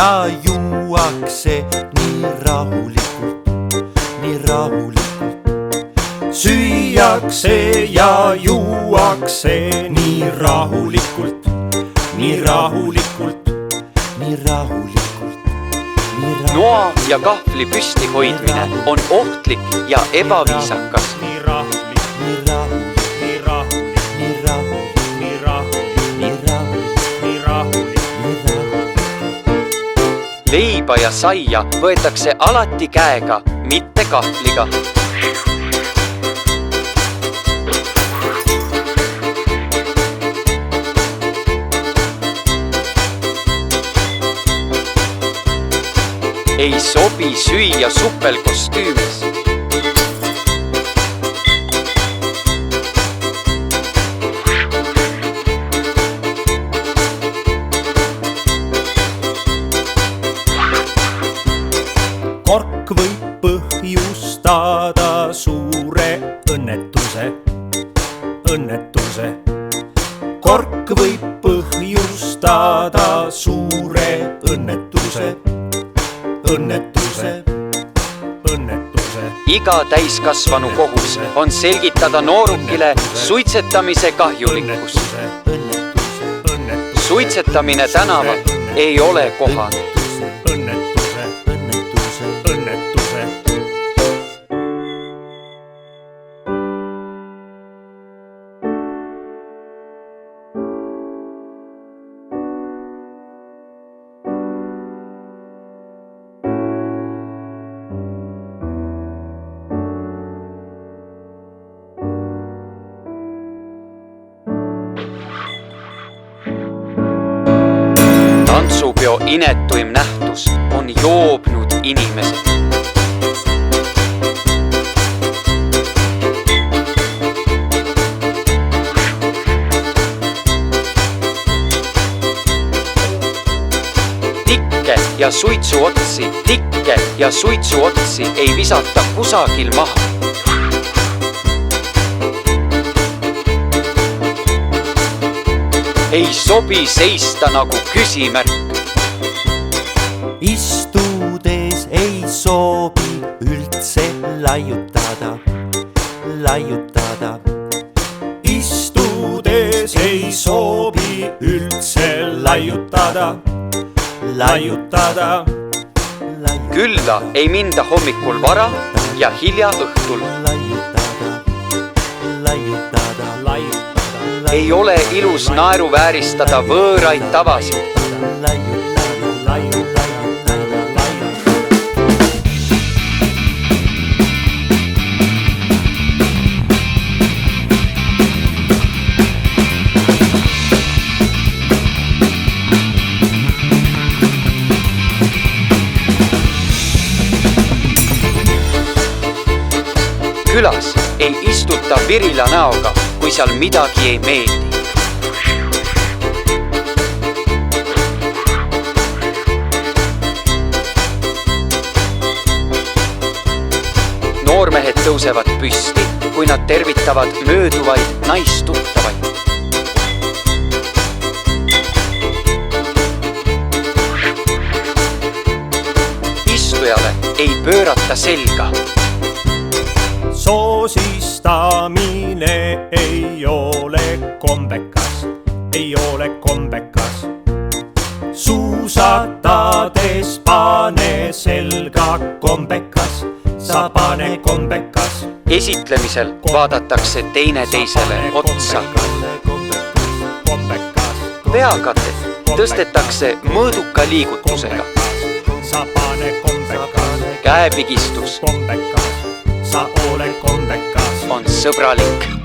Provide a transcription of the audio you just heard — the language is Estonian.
ja juuakse nii rahulikult, nii rahulikult. Süüakse ja juuakse nii rahulikult, nii rahulikult, nii rahulikult. Noa ja kahvli püsti hoidmine on ohtlik ja ebaviisakas. Nii rahulik, nii rahulik, nii rahulik, nii rahulik, nii rahulik, nii rahulik, nii rahulik, nii rahulik. Leiba ja saia võetakse alati käega, mitte kahvliga. Ei sobi süüa supelkostüümis. Kork võib põhjustada suure õnnetuse, õnnetuse. Kork võib põhjustada suure õnnetuse, õnnetuse, õnnetuse. Iga täiskasvanu kohus on selgitada noorukile suitsetamise kahjulikkust. Suitsetamine tänaval ei ole kohane. Õnnetuse, õnnetuse, õnnetuse. Tantsupeo inetuim nähtus on joobnud inimesed. Tikke ja suitsuotsi ei visata kusagil maha. Ei sobi seista nagu küsimärk. Istudes ei sobi üldse laiutada, laiutada. Istudes ei sobi üldse laiutada, laiutada. Külla ei minda hommikul vara ja hilja õhtul. Ei ole ilus naeruvääristada võõraid tavasid. Külas ei istuta virila näoga, kui seal midagi ei meeldi. Noormehed tõusevad püsti, kui nad tervitavad mööduvaid naistuttavaid. Istujale ei pöörata selga. Soosistamine ei ole kombekas, ei ole kombekas. Suusatades pane selga kombekas, sa pane kombekas. Esitlemisel vaadatakse teineteisele otsa. Peakatet tõstetakse mõõduka liigutusega. Käepigistus sa ole kombekas. on sõbralik.